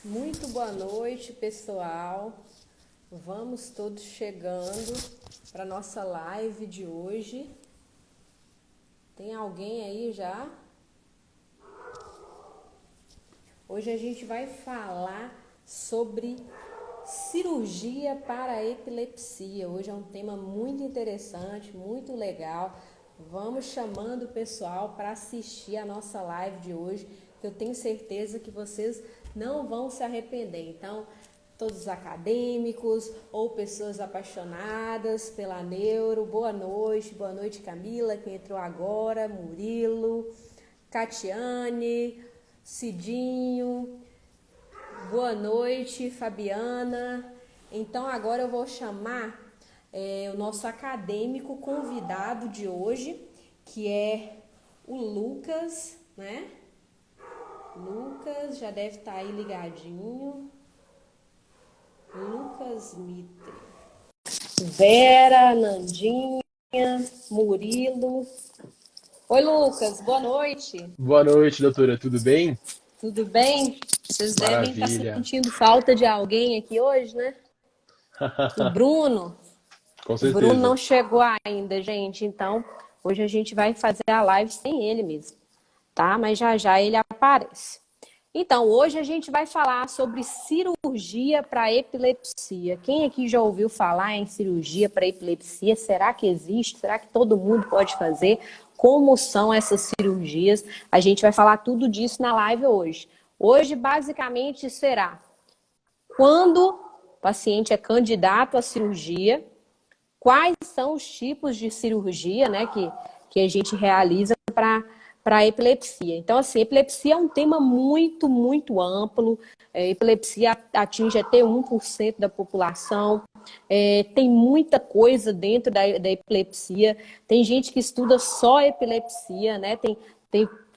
Muito boa noite, pessoal. Vamos todos chegando para nossa live de hoje. Tem alguém aí já? Hoje a gente vai falar sobre cirurgia para epilepsia. Hoje é um tema muito interessante, muito legal. Vamos chamando o pessoal para assistir a nossa live de hoje, que eu tenho certeza que vocês não vão se arrepender. Então, todos os acadêmicos ou pessoas apaixonadas pela neuro, boa noite Camila, que entrou agora, Murilo, Catiane, Cidinho, boa noite Fabiana. Então agora eu vou chamar o nosso acadêmico convidado de hoje, que é o Lucas, né? Lucas já deve estar aí ligadinho. Lucas Mitre. Vera, Nandinha, Murilo. Oi, Lucas, boa noite. Boa noite, doutora. Tudo bem? Tudo bem? Vocês devem estar Maravilha. sentindo falta de alguém aqui hoje, né? O Bruno. Com O Bruno certeza. não chegou ainda, gente. Então, hoje a gente vai fazer a live sem ele mesmo, tá? Mas já já ele aparece. Então, hoje a gente vai falar sobre cirurgia para epilepsia. Quem aqui já ouviu falar em cirurgia para epilepsia? Será que existe? Será que todo mundo pode fazer? Como são essas cirurgias? A gente vai falar tudo disso na live hoje. Hoje, basicamente, será quando o paciente é candidato à cirurgia, quais são os tipos de cirurgia, né, que a gente realiza para a epilepsia. Então, assim, epilepsia é um tema muito, muito amplo. Epilepsia atinge até 1% da população. Tem muita coisa dentro da epilepsia. Tem gente que estuda só epilepsia, né?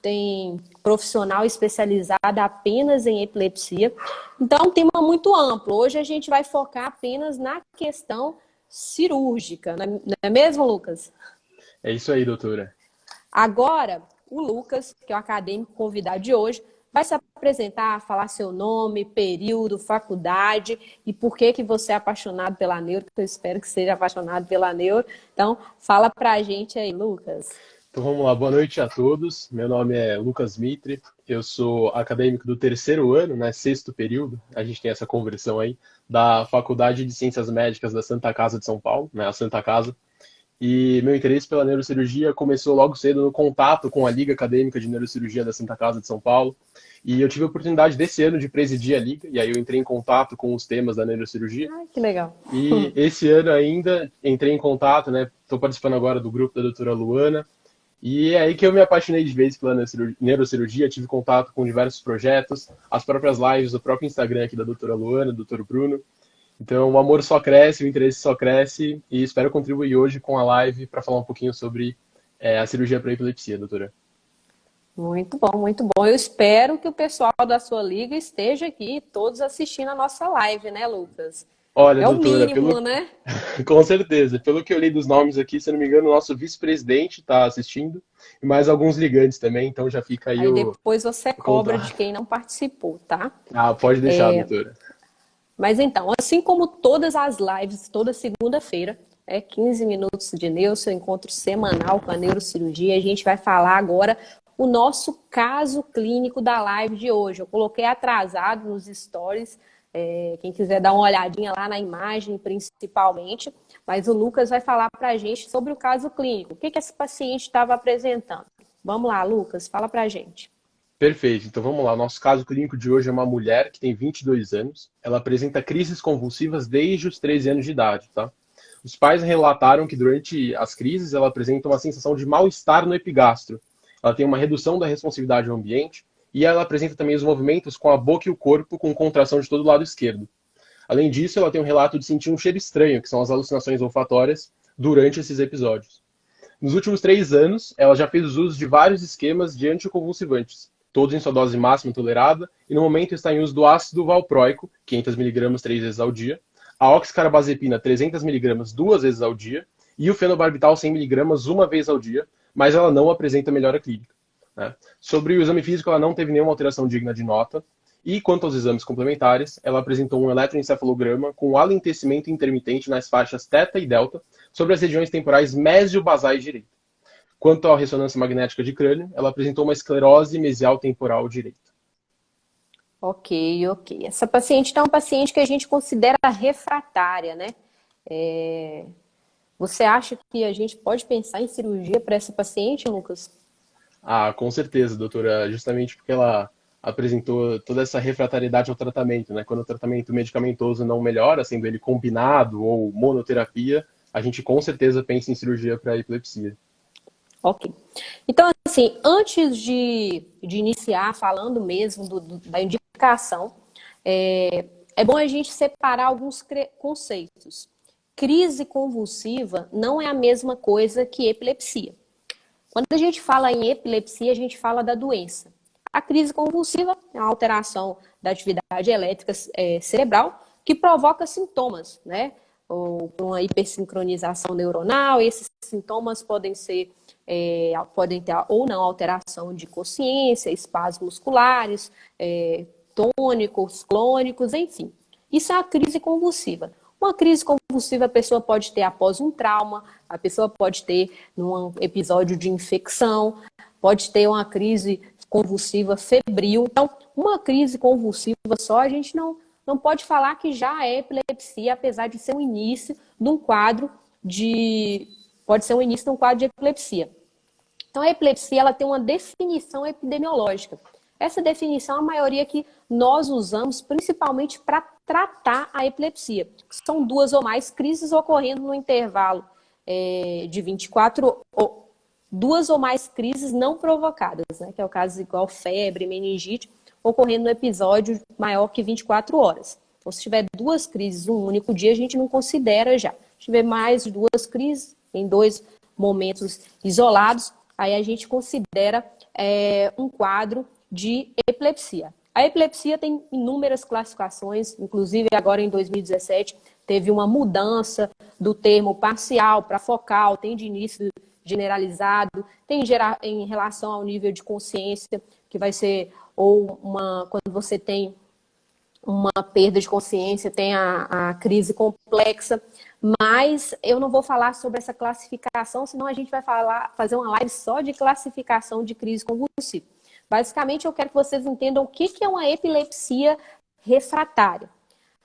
Tem profissional especializado apenas em epilepsia. Então, é um tema muito amplo. Hoje a gente vai focar apenas na questão cirúrgica, não é mesmo, Lucas? É isso aí, doutora. Agora, o Lucas, que é o acadêmico convidado de hoje, vai se apresentar, falar seu nome, período, faculdade e por que você é apaixonado pela neuro, que eu espero que seja apaixonado pela neuro. Então, fala pra gente aí, Lucas. Então vamos lá, boa noite a todos. Meu nome é Lucas Mitre, eu sou acadêmico do terceiro ano, né, sexto período, a gente tem essa conversão aí, da Faculdade de Ciências Médicas da Santa Casa de São Paulo, né, a Santa Casa. E meu interesse pela neurocirurgia começou logo cedo no contato com a Liga Acadêmica de Neurocirurgia da Santa Casa de São Paulo. E eu tive a oportunidade desse ano de presidir a Liga, e aí eu entrei em contato com os temas da neurocirurgia. Ai, que legal. E esse ano ainda entrei em contato, né? Estou participando agora do grupo da doutora Luana. E é aí que eu me apaixonei de vez pela neurocirurgia, tive contato com diversos projetos, as próprias lives, o próprio Instagram aqui da doutora Luana, do doutor Bruno. Então, o amor só cresce, o interesse só cresce e espero contribuir hoje com a live para falar um pouquinho sobre a cirurgia para epilepsia, doutora. Muito bom, muito bom. Eu espero que o pessoal da sua liga esteja aqui, todos assistindo a nossa live, né, Lucas? Olha, É o doutora, mínimo, né? com certeza, pelo que eu li dos nomes aqui, se eu não me engano, o nosso vice-presidente está assistindo e mais alguns ligantes também, então já fica aí Aí depois você o cobra de contato. quem não participou, tá? Ah, pode deixar, doutora. Mas então, assim como todas as lives, toda segunda-feira, 15 minutos de neuro, seu encontro semanal com a neurocirurgia, a gente vai falar agora o nosso caso clínico da live de hoje. Eu coloquei atrasado nos stories, quem quiser dar uma olhadinha lá na imagem principalmente, mas o Lucas vai falar para a gente sobre o caso clínico. O que esse paciente estava apresentando? Vamos lá, Lucas, fala para a gente. Perfeito, então vamos lá. Nosso caso clínico de hoje é uma mulher que tem 22 anos. Ela apresenta crises convulsivas desde os 13 anos de idade, tá? Os pais relataram que durante as crises ela apresenta uma sensação de mal-estar no epigastro. Ela tem uma redução da responsividade ao ambiente e ela apresenta também os movimentos com a boca e o corpo com contração de todo o lado esquerdo. Além disso, ela tem um relato de sentir um cheiro estranho, que são as alucinações olfatórias, durante esses episódios. Nos últimos 3 anos, ela já fez uso de vários esquemas de anticonvulsivantes, todos em sua dose máxima tolerada, e no momento está em uso do ácido valproico, 500 mg 3 vezes ao dia, a oxcarbazepina 300 mg 2 vezes ao dia, e o fenobarbital 100 mg uma vez ao dia, mas ela não apresenta melhora clínica, né? Sobre o exame físico, ela não teve nenhuma alteração digna de nota, E quanto aos exames complementares, ela apresentou um eletroencefalograma com alentecimento intermitente nas faixas θ e delta sobre as regiões temporais mesiobasais direita. Quanto à ressonância magnética de crânio, ela apresentou uma esclerose mesial temporal direita. Ok, ok. Essa paciente então é uma paciente que a gente considera refratária, né? Você acha que a gente pode pensar em cirurgia para essa paciente, Lucas? Ah, com certeza, doutora, justamente porque ela apresentou toda essa refratariedade ao tratamento, né? Quando o tratamento medicamentoso não melhora, sendo ele combinado ou monoterapia, a gente com certeza pensa em cirurgia para epilepsia. Ok. Então, assim, antes de iniciar falando mesmo da indicação, é bom a gente separar alguns conceitos. Crise convulsiva não é a mesma coisa que epilepsia. Quando a gente fala em epilepsia, a gente fala da doença. A crise convulsiva é uma alteração da atividade elétrica cerebral que provoca sintomas, né? Ou uma hipersincronização neuronal. Esses sintomas podem ter ou não alteração de consciência, espasmos musculares, tônicos, clônicos, enfim. Isso é a crise convulsiva. Uma crise convulsiva a pessoa pode ter após um trauma, a pessoa pode ter num episódio de infecção, pode ter uma crise convulsiva febril. Então, uma crise convulsiva só, a gente não pode falar que já é epilepsia, apesar de ser um início de um quadro pode ser um início de um quadro de epilepsia. Então, a epilepsia ela tem uma definição epidemiológica. Essa definição é a maioria que nós usamos principalmente para tratar a epilepsia. São 2 ou mais crises ocorrendo no intervalo de 24 horas. 2 ou mais crises não provocadas, né? Que é o caso igual febre, meningite, ocorrendo no episódio maior que 24 horas. Então, se tiver 2 crises num único dia, a gente não considera já. Se tiver mais 2 crises em 2 momentos isolados, aí a gente considera um quadro de epilepsia. A epilepsia tem inúmeras classificações, inclusive agora em 2017 teve uma mudança do termo parcial para focal, tem de início generalizado, tem em relação ao nível de consciência, que vai ser quando você tem uma perda de consciência, tem a crise complexa, mas eu não vou falar sobre essa classificação, senão a gente vai fazer uma live só de classificação de crise convulsiva. Basicamente, eu quero que vocês entendam o que é uma epilepsia refratária.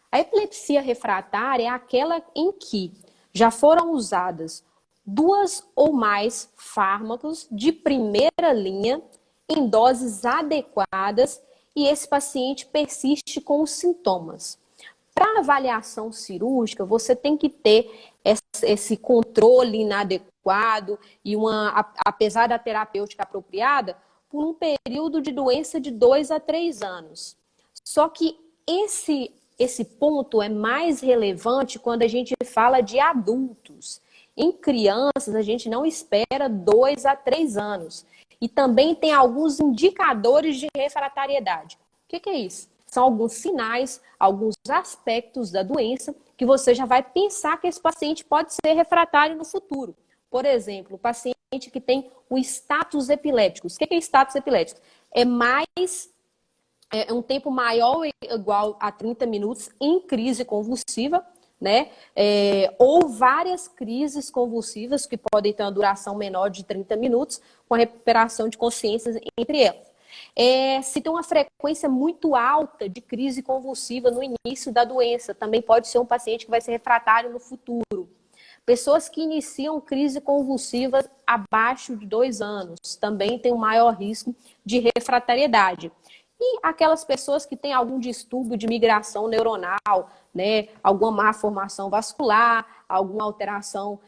A epilepsia refratária é aquela em que já foram usadas 2 ou mais fármacos de primeira linha em doses adequadas e esse paciente persiste com os sintomas. Para avaliação cirúrgica, você tem que ter esse controle inadequado e apesar da terapêutica apropriada, por um período de doença de 2 a 3 anos. Só que esse ponto é mais relevante quando a gente fala de adultos. Em crianças, a gente não espera 2 a 3 anos. E também tem alguns indicadores de refratariedade. O que é isso? São alguns sinais, alguns aspectos da doença que você já vai pensar que esse paciente pode ser refratário no futuro. Por exemplo, o paciente que tem o status epiléptico. O que é status epiléptico? É um tempo maior ou igual a 30 minutos em crise convulsiva, né? Ou várias crises convulsivas que podem ter uma duração menor de 30 minutos, com a recuperação de consciência entre elas. Se tem uma frequência muito alta de crise convulsiva no início da doença, também pode ser um paciente que vai ser refratário no futuro. Pessoas que iniciam crise convulsiva abaixo de 2 anos também têm um maior risco de refratariedade. E aquelas pessoas que têm algum distúrbio de migração neuronal, né, alguma má formação vascular, alguma alteração,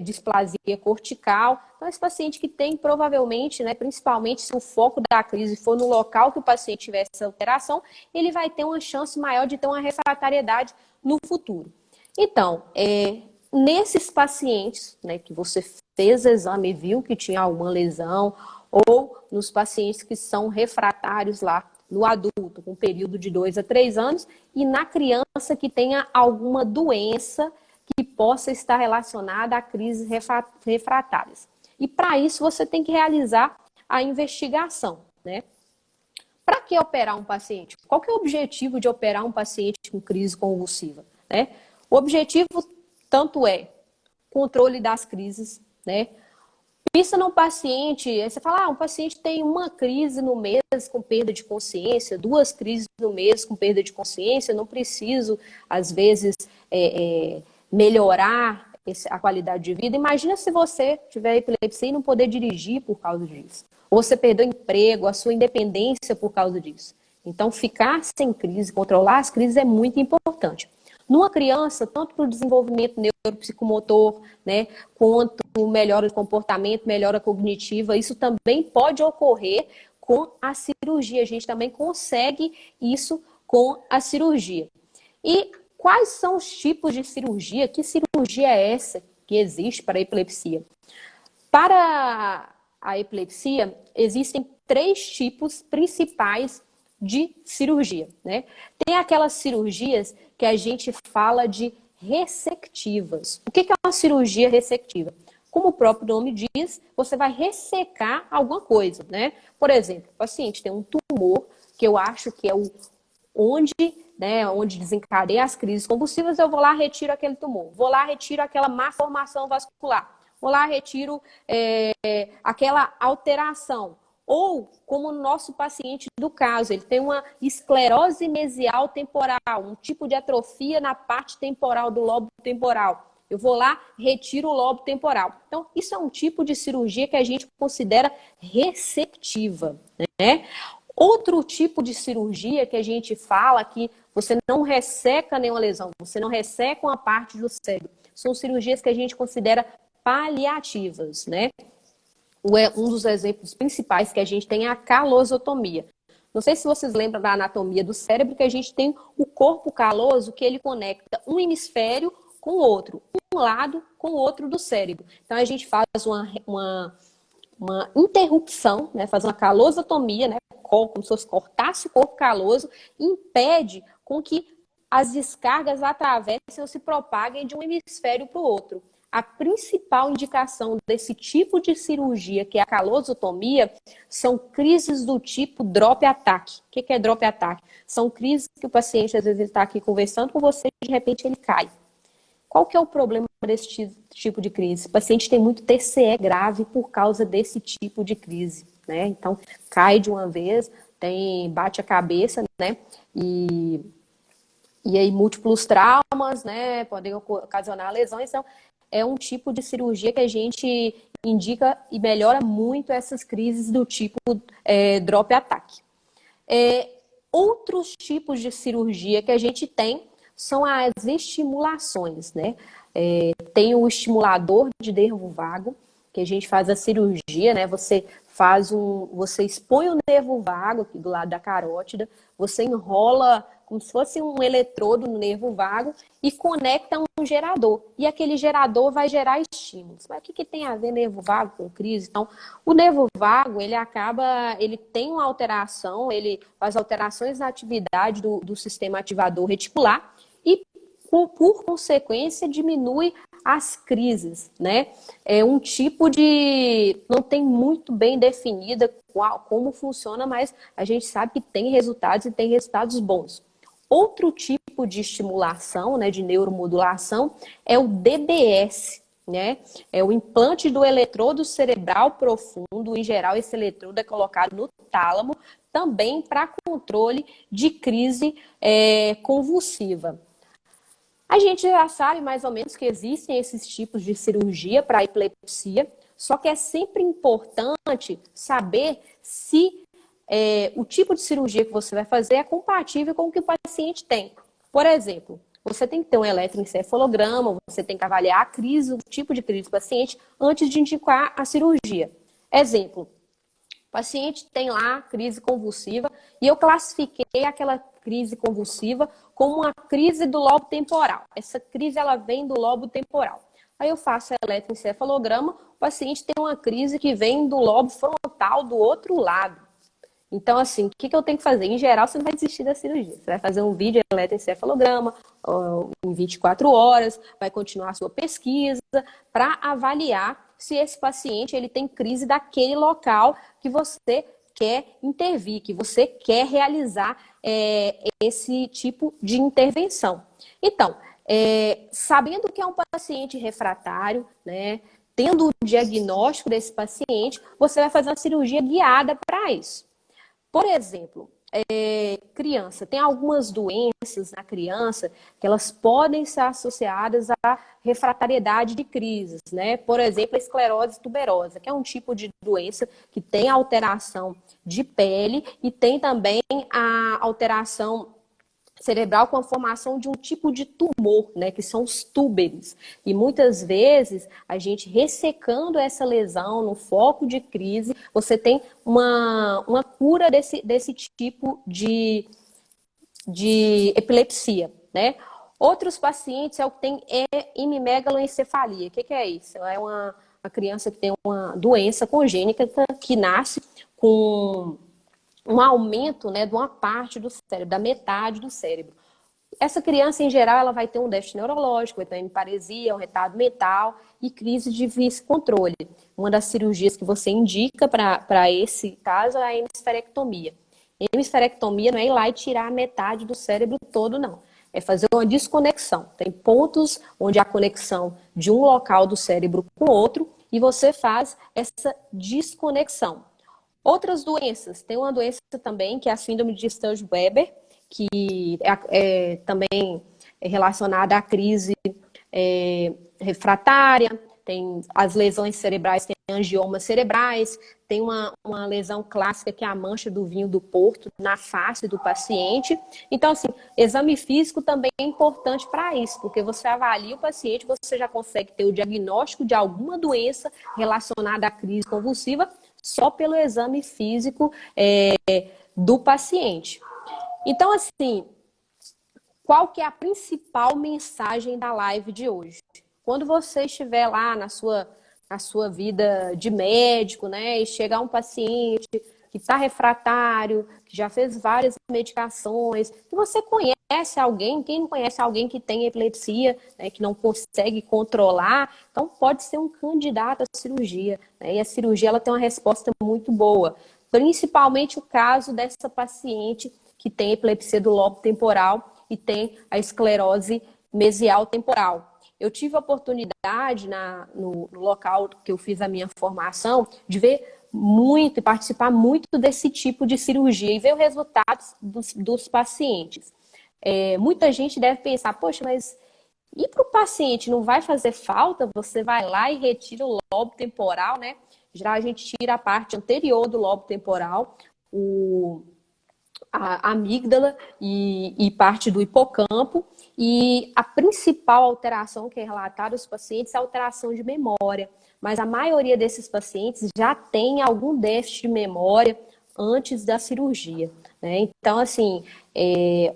displasia cortical. Então, esse paciente que tem provavelmente, né, principalmente se o foco da crise for no local que o paciente tiver essa alteração, ele vai ter uma chance maior de ter uma refratariedade no futuro. Então, nesses pacientes, né, que você fez exame e viu que tinha alguma lesão, ou nos pacientes que são refratários lá no adulto, com período de 2 a 3 anos, e na criança que tenha alguma doença que possa estar relacionada a crises refratárias. E para isso você tem que realizar a investigação, né? Para que operar um paciente? Qual que é o objetivo de operar um paciente com crise convulsiva? Né? O objetivo tanto é controle das crises, né? Pensa no paciente, aí você fala, um paciente tem uma crise no mês com perda de consciência, 2 crises no mês com perda de consciência, não preciso, às vezes, melhorar a qualidade de vida. Imagina se você tiver epilepsia e não poder dirigir por causa disso. Ou você perdeu o emprego, a sua independência por causa disso. Então, ficar sem crise, controlar as crises é muito importante. Numa criança, tanto para o desenvolvimento neuropsicomotor, né, quanto melhora de comportamento, melhora cognitiva, isso também pode ocorrer com a cirurgia. A gente também consegue isso com a cirurgia. E quais são os tipos de cirurgia? Que cirurgia é essa que existe para a epilepsia? Para a epilepsia, existem 3 tipos principais de cirurgia, né? Tem aquelas cirurgias que a gente fala de ressectivas. O que é uma cirurgia ressectiva? Como o próprio nome diz, você vai ressecar alguma coisa, né? Por exemplo, o paciente tem um tumor, que eu acho que é onde desencadeia as crises convulsivas, eu vou lá, retiro aquele tumor. Vou lá, retiro aquela má formação vascular. Vou lá, retiro aquela alteração. Ou, como o nosso paciente do caso, ele tem uma esclerose mesial temporal, um tipo de atrofia na parte temporal do lobo temporal. Eu vou lá, retiro o lobo temporal. Então, isso é um tipo de cirurgia que a gente considera ressectiva, né? Outro tipo de cirurgia que a gente fala que você não resseca nenhuma lesão, você não resseca uma parte do cérebro. São cirurgias que a gente considera paliativas, né? Um dos exemplos principais que a gente tem é a calosotomia. Não sei se vocês lembram da anatomia do cérebro, que a gente tem o corpo caloso, que ele conecta um hemisfério com o outro, um lado com o outro do cérebro. Então, a gente faz uma interrupção, né, faz uma calosotomia, né, como se fosse cortasse o corpo caloso, impede com que as descargas atravessem ou se propaguem de um hemisfério para o outro. A principal indicação desse tipo de cirurgia, que é a calosotomia, são crises do tipo drop attack. O que é drop attack? São crises que o paciente, às vezes, ele está aqui conversando com você e de repente ele cai. Qual que é o problema desse tipo de crise? O paciente tem muito TCE grave por causa desse tipo de crise, né? Então, cai de uma vez, bate a cabeça, né? E aí múltiplos traumas, né? Podem ocasionar lesões. Então, é um tipo de cirurgia que a gente indica e melhora muito essas crises do tipo drop attack. Outros tipos de cirurgia que a gente tem são as estimulações, né? Tem o estimulador de nervo vago, que a gente faz a cirurgia, né? Você expõe o nervo vago aqui do lado da carótida, você enrola como se fosse um eletrodo no nervo vago e conecta um gerador. E aquele gerador vai gerar estímulos. Mas o que tem a ver nervo vago com crise? Então, o nervo vago, ele tem uma alteração, ele faz alterações na atividade do sistema ativador reticular e, por consequência, diminui as crises, né? É um tipo não tem muito bem definida como funciona, mas a gente sabe que tem resultados e tem resultados bons. Outro tipo de estimulação, né, de neuromodulação, é o DBS, né? É o implante do eletrodo cerebral profundo. Em geral, esse eletrodo é colocado no tálamo, também para controle de crise convulsiva. A gente já sabe mais ou menos que existem esses tipos de cirurgia para epilepsia, só que é sempre importante saber se o tipo de cirurgia que você vai fazer é compatível com o que o paciente tem. Por exemplo, você tem que ter um eletroencefalograma, você tem que avaliar a crise, o tipo de crise do paciente antes de indicar a cirurgia. Exemplo, o paciente tem lá crise convulsiva e eu classifiquei aquela crise convulsiva como uma crise do lobo temporal. Essa crise ela vem do lobo temporal. Aí eu faço eletroencefalograma, o paciente tem uma crise que vem do lobo frontal do outro lado. Então, assim, o que eu tenho que fazer? Em geral, você não vai desistir da cirurgia. Você vai fazer um vídeo eletroencefalograma em 24 horas, vai continuar a sua pesquisa para avaliar se esse paciente ele tem crise daquele local que você quer intervir, que você quer realizar esse tipo de intervenção. Então, sabendo que é um paciente refratário, né, tendo o diagnóstico desse paciente, você vai fazer uma cirurgia guiada para isso. Por exemplo, criança, tem algumas doenças na criança que elas podem ser associadas à refratariedade de crises, né? Por exemplo, a esclerose tuberosa, que é um tipo de doença que tem alteração de pele e tem também a alteração cerebral com a formação de um tipo de tumor, né, que são os túberes. E muitas vezes, a gente ressecando essa lesão no foco de crise, você tem uma cura desse tipo de epilepsia, né? Outros pacientes é o que tem hemimegaloencefalia. O que é isso? É uma criança que tem uma doença congênita que nasce com um aumento, né, de uma parte do cérebro, da metade do cérebro. Essa criança, em geral, ela vai ter um déficit neurológico, vai ter uma hemiparesia, um retardo mental e crise de vice-controle. Uma das cirurgias que você indica para esse caso é a hemisferectomia. Hemisferectomia não é ir lá e tirar a metade do cérebro todo, não. É fazer uma desconexão. Tem pontos onde há conexão de um local do cérebro com outro e você faz essa desconexão. Outras doenças, tem uma doença também que é a síndrome de Sturge-Weber, que também é relacionada à crise refratária, tem as lesões cerebrais, tem angiomas cerebrais, tem uma lesão clássica que é a mancha do vinho do Porto na face do paciente. Então, assim, exame físico também é importante para isso, porque você avalia o paciente, você já consegue ter o diagnóstico de alguma doença relacionada à crise convulsiva só pelo exame físico do paciente. Então, assim, qual que é a principal mensagem da live de hoje? Quando você estiver lá na sua vida de médico, né, e chegar um paciente que está refratário, que já fez várias medicações, que você conhece alguém, quem não conhece alguém que tem epilepsia, né, que não consegue controlar, então pode ser um candidato à cirurgia, né, e a cirurgia ela tem uma resposta muito boa, principalmente o caso dessa paciente que tem epilepsia do lobo temporal e tem a esclerose mesial temporal. Eu tive a oportunidade no local que eu fiz a minha formação de ver muito e participar muito desse tipo de cirurgia e ver os resultados dos pacientes. Muita gente deve pensar, poxa, mas e para o paciente não vai fazer falta? Você vai lá e retira o lobo temporal, né? Já a gente tira a parte anterior do lobo temporal, a amígdala e parte do hipocampo. E a principal alteração que é relatada aos pacientes é a alteração de memória. Mas a maioria desses pacientes já tem algum déficit de memória antes da cirurgia, né? Então, assim,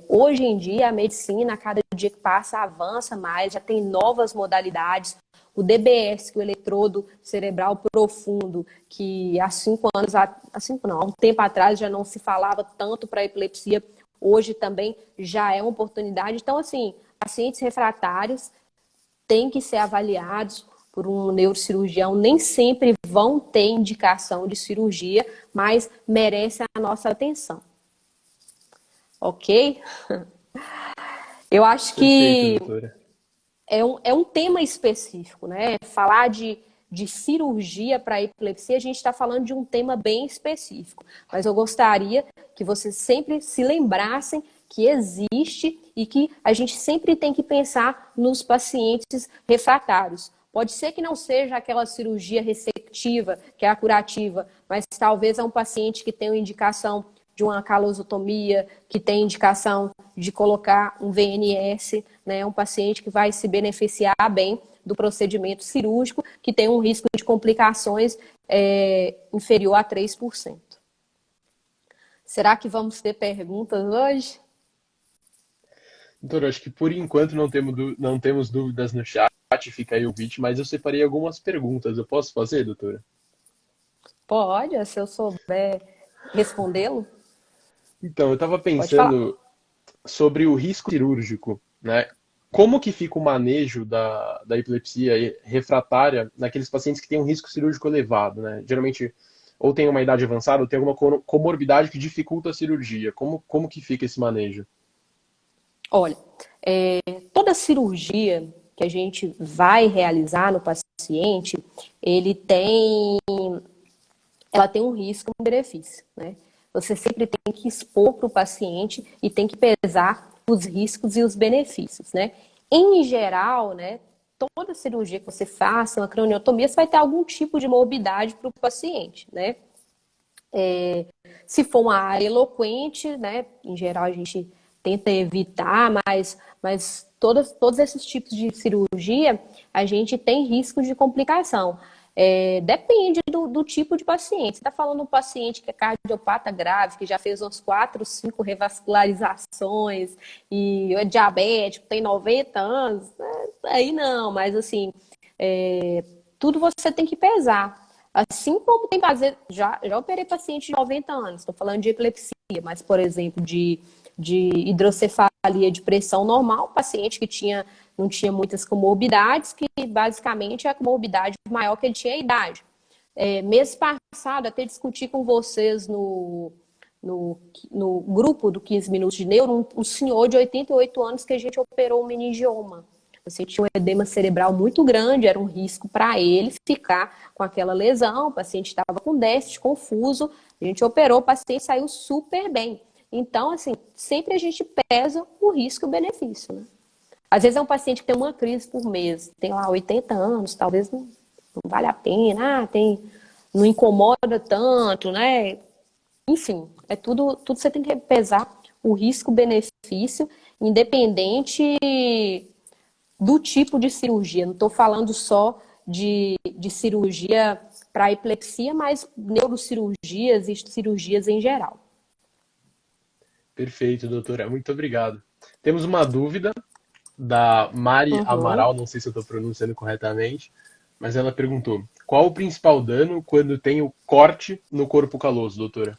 hoje em dia a medicina, a cada dia que passa, avança mais, já tem novas modalidades. O DBS, que é o eletrodo cerebral profundo, que há um tempo atrás já não se falava tanto para epilepsia, hoje também já é uma oportunidade. Então, assim, pacientes refratários têm que ser avaliados por um neurocirurgião, nem sempre vão ter indicação de cirurgia, mas merecem a nossa atenção. Ok? Eu acho que é um tema específico, né? Falar de cirurgia para epilepsia, a gente está falando de um tema bem específico. Mas eu gostaria que vocês sempre se lembrassem que existe e que a gente sempre tem que pensar nos pacientes refratários. Pode ser que não seja aquela cirurgia ressectiva, que é a curativa, mas talvez é um paciente que tem uma indicação de uma calosotomia, que tem indicação de colocar um VNS, né? Um paciente que vai se beneficiar bem do procedimento cirúrgico, que tem um risco de complicações inferior a 3%. Será que vamos ter perguntas hoje? Doutor, acho que por enquanto não temos dúvidas no chat, fica aí o convite, mas eu separei algumas perguntas. Eu posso fazer, doutora? Pode, se eu souber respondê-lo. Então, eu estava pensando sobre o risco cirúrgico, né? Como que fica o manejo da epilepsia refratária naqueles pacientes que têm um risco cirúrgico elevado, né? Geralmente ou tem uma idade avançada, ou tem alguma comorbidade que dificulta a cirurgia. Como que fica esse manejo? Olha, toda cirurgia que a gente vai realizar no paciente, ela tem um risco e um benefício, né? Você sempre tem que expor para o paciente e tem que pesar os riscos e os benefícios, né? Em geral, né, toda cirurgia que você faça, uma craniotomia, você vai ter algum tipo de morbidade para o paciente, né? Se for uma área eloquente, né, em geral a gente tenta evitar, mas todos esses tipos de cirurgia, a gente tem risco de complicação. Depende do tipo de paciente. Você está falando de um paciente que é cardiopata grave, que já fez umas 4, 5 revascularizações e é diabético, tem 90 anos, aí não, mas assim, tudo você tem que pesar. Assim como tem que fazer, já operei paciente de 90 anos, estou falando de epilepsia, mas, por exemplo, de hidrocefalia de pressão normal, paciente que não tinha muitas comorbidades, que basicamente a comorbidade maior que ele tinha é a idade. Mês passado, até discuti com vocês no grupo do 15 Minutos de Neuro, um senhor de 88 anos que a gente operou um meningioma. Você tinha um edema cerebral muito grande, era um risco para ele ficar com aquela lesão, o paciente estava com déficit, confuso, a gente operou, o paciente saiu super bem. Então, assim, sempre a gente pesa o risco e o benefício, né? Às vezes é um paciente que tem uma crise por mês, tem lá 80 anos, talvez não vale a pena, não incomoda tanto, né? Enfim, tudo você tem que pesar o risco-benefício, independente do tipo de cirurgia. Não estou falando só de cirurgia para epilepsia, mas neurocirurgias e cirurgias em geral. Perfeito, doutora. Muito obrigado. Temos uma dúvida da Mari Uhum. Amaral, não sei se eu estou pronunciando corretamente, mas ela perguntou: qual o principal dano quando tem o corte no corpo caloso, doutora?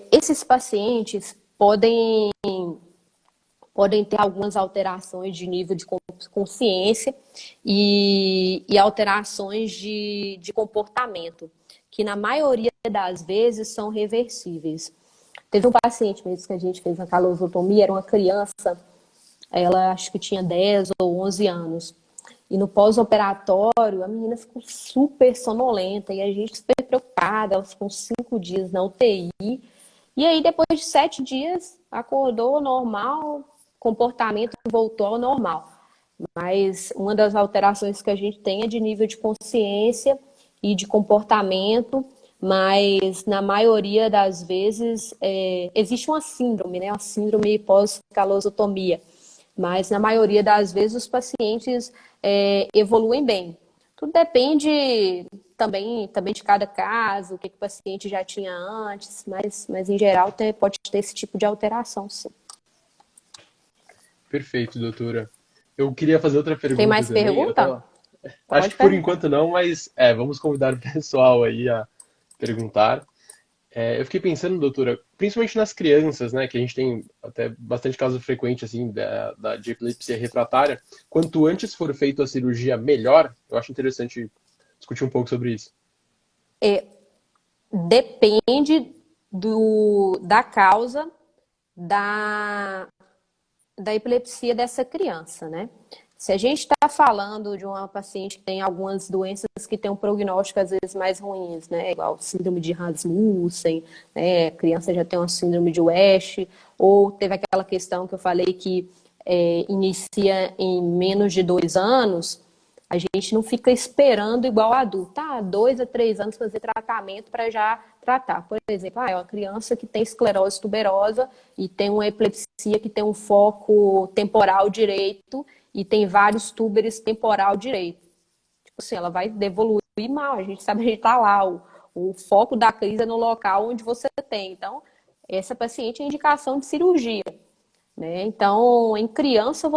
Esses pacientes podem ter algumas alterações de nível de consciência e alterações de comportamento, que na maioria das vezes são reversíveis. Teve um paciente mesmo que a gente fez na calosotomia, era uma criança, ela acho que tinha 10 ou 11 anos. E no pós-operatório, a menina ficou super sonolenta e a gente super preocupada. Ela ficou 5 dias na UTI. E aí, depois de 7 dias, acordou normal, comportamento voltou ao normal. Mas uma das alterações que a gente tem é de nível de consciência e de comportamento, mas na maioria das vezes existe uma síndrome, né? Uma síndrome pós-calosotomia. Mas na maioria das vezes os pacientes evoluem bem. Tudo depende também de cada caso, o que o paciente já tinha antes, mas em geral pode ter esse tipo de alteração, sim. Perfeito, doutora. Eu queria fazer outra Tem pergunta mais também. pergunta? Acho Pode que por perguntar. enquanto não, mas vamos convidar o pessoal aí a perguntar. Eu fiquei pensando, doutora, principalmente nas crianças, né, que a gente tem até bastante caso frequente, assim, de epilepsia refratária. Quanto antes for feita a cirurgia, melhor. Eu acho interessante discutir um pouco sobre isso. Depende da causa da epilepsia dessa criança, né? Se a gente está falando de uma paciente que tem algumas doenças que tem um prognóstico às vezes mais ruins, né? Igual síndrome de Rasmussen, né? A criança já tem uma síndrome de West, ou teve aquela questão que eu falei que inicia em menos de 2 anos, a gente não fica esperando igual adulto, 2 a 3 anos fazer tratamento para já tratar. Por exemplo, é uma criança que tem esclerose tuberosa e tem uma epilepsia que tem um foco temporal direito e tem vários túberes temporal direito. Tipo assim, ela vai evoluir mal, a gente sabe que está lá, o foco da crise é no local onde você tem. Então, essa paciente é indicação de cirurgia. Né? Então, em criança,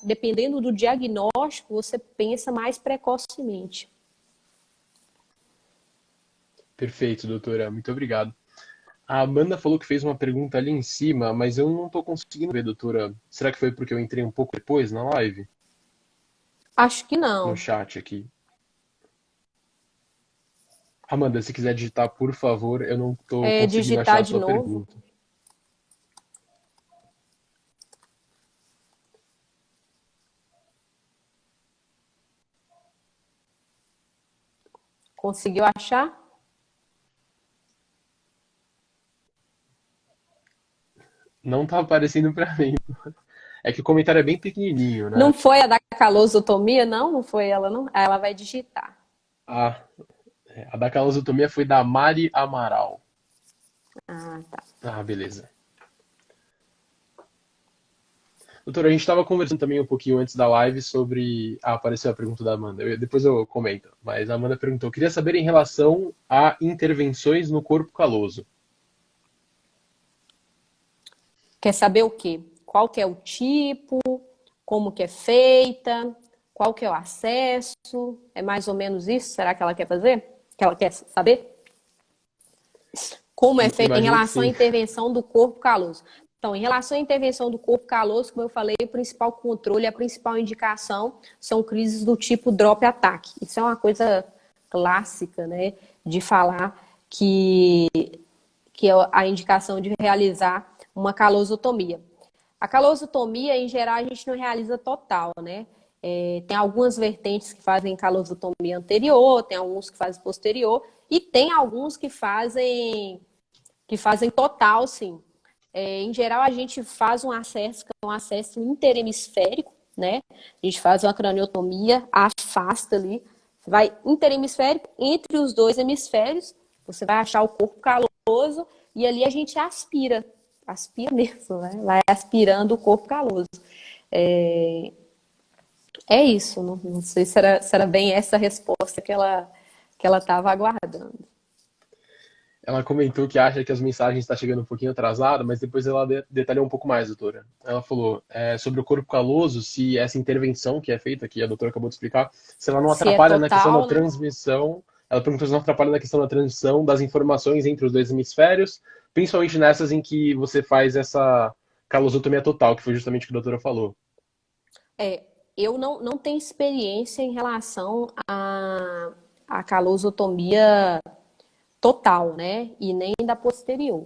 dependendo do diagnóstico, você pensa mais precocemente. Perfeito, doutora. Muito obrigado. A Amanda falou que fez uma pergunta ali em cima, mas eu não estou conseguindo ver, doutora. Será que foi porque eu entrei um pouco depois na live? Acho que No não. chat aqui. Amanda, se quiser digitar, por favor, eu não estou conseguindo achar Digitar a de sua novo. pergunta. Conseguiu achar? Não está aparecendo para mim. É que o comentário é bem pequenininho, né? Não foi a da calosotomia, não? Não foi ela, não? Ela vai digitar. A, a da calosotomia foi da Mari Amaral. Ah, tá. Ah, beleza. Doutora, a gente estava conversando também um pouquinho antes da live sobre. Ah, apareceu a pergunta da Amanda. Depois eu comento. Mas a Amanda perguntou: queria saber em relação a intervenções no corpo caloso. Quer saber o quê? Qual que é o tipo, como que é feita, qual que é o acesso? É mais ou menos isso? Será que ela quer fazer? Que ela quer saber? Como é feita em Imagino que relação à sim. intervenção do corpo caloso? Então, em relação à intervenção do corpo caloso, como eu falei, o principal controle, a principal indicação são crises do tipo drop ataque. Isso é uma coisa clássica, né, de falar que é a indicação de realizar uma calosotomia. A calosotomia, em geral, a gente não realiza total, né? Tem algumas vertentes que fazem calosotomia anterior, tem alguns que fazem posterior, e tem alguns que fazem total, sim. Em geral, a gente faz um acesso, que é um acesso interhemisférico, né? A gente faz uma craniotomia, afasta ali, vai interhemisférico entre os dois hemisférios, você vai achar o corpo caloso e ali a gente aspira mesmo, né? Vai aspirando o corpo caloso. É, é isso, não sei se era bem essa a resposta que ela estava aguardando. Ela comentou que acha que as mensagens estão chegando um pouquinho atrasada, mas depois ela detalhou um pouco mais, doutora. Ela falou sobre o corpo caloso, se essa intervenção que é feita, que a doutora acabou de explicar, se ela não Se é atrapalha na questão da total, né? transmissão. Ela perguntou se não atrapalha na questão da transmissão das informações entre os dois hemisférios, principalmente nessas em que você faz essa calosotomia total, que foi justamente o que a doutora falou. É, eu não tenho experiência em relação à calosotomia total, né? E nem da posterior.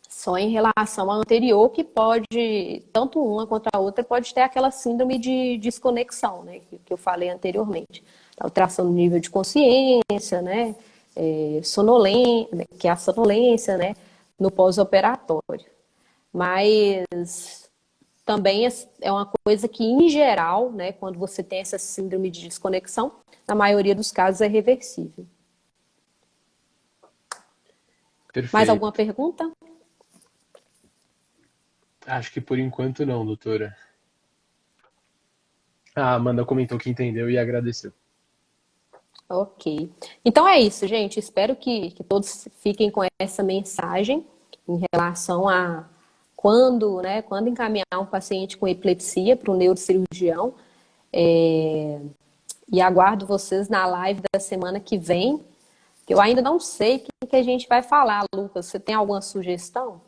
Só em relação à anterior, que pode, tanto uma quanto a outra, pode ter aquela síndrome de desconexão, né? Que eu falei anteriormente. Alteração do nível de consciência, né? Sonolência, que é a sonolência, né? No pós-operatório. Mas também é uma coisa que, em geral, né? Quando você tem essa síndrome de desconexão, na maioria dos casos é reversível. Mais alguma Perfeito. pergunta? Acho que por enquanto não, doutora. A Amanda comentou que entendeu e agradeceu. Ok. Então é isso, gente. Espero que todos fiquem com essa mensagem em relação a quando encaminhar um paciente com epilepsia para o neurocirurgião. É, e aguardo vocês na live da semana que vem, que eu ainda não sei o que a gente vai falar, Lucas. Você tem alguma sugestão?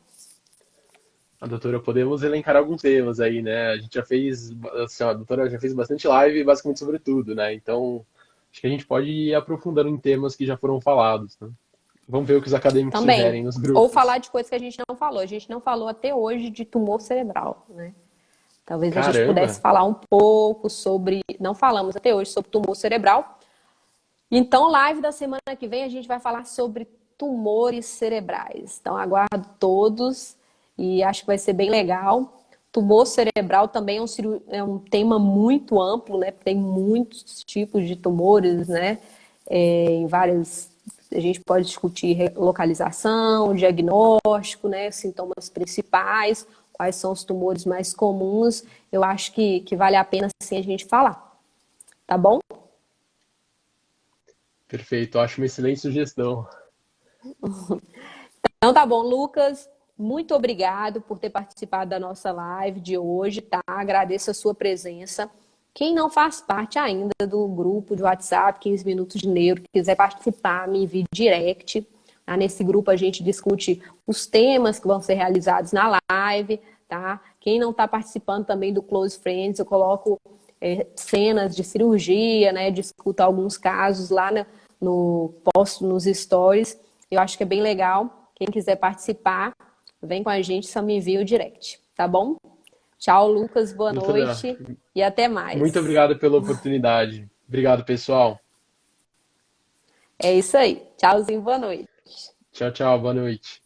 A doutora, podemos elencar alguns temas aí, né? A gente já fez, assim, a doutora já fez bastante live basicamente sobre tudo, né? Então, acho que a gente pode ir aprofundando em temas que já foram falados, né? Vamos ver o que os acadêmicos Também. sugerem nos Ou grupos. falar de coisas que a gente não falou. A gente não falou até hoje de tumor cerebral, né? Talvez a gente pudesse Caramba! falar um pouco sobre. Não falamos até hoje sobre tumor cerebral. Então, live da semana que vem, a gente vai falar sobre tumores cerebrais. Então, aguardo todos e acho que vai ser bem legal. Tumor cerebral também é um tema muito amplo, né? Tem muitos tipos de tumores, né? Em várias. A gente pode discutir localização, diagnóstico, né? Sintomas principais, quais são os tumores mais comuns. Eu acho que vale a pena sim a gente falar, tá bom? Perfeito, acho uma excelente sugestão. Então tá bom, Lucas, muito obrigado por ter participado da nossa live de hoje, tá? Agradeço a sua presença. Quem não faz parte ainda do grupo de WhatsApp 15 Minutos de Neuro, quiser participar, me envie direct. Tá? Nesse grupo a gente discute os temas que vão ser realizados na live, tá? Quem não está participando também do Close Friends, eu coloco cenas de cirurgia, né? Discuto alguns casos lá posto nos stories. Eu acho que é bem legal. Quem quiser participar, vem com a gente, só me envia o direct, tá bom? Tchau, Lucas, boa Doutora, noite e até muito mais. obrigado pela oportunidade. Obrigado, pessoal. É isso aí. Tchauzinho, boa noite. Tchau, tchau. Boa noite.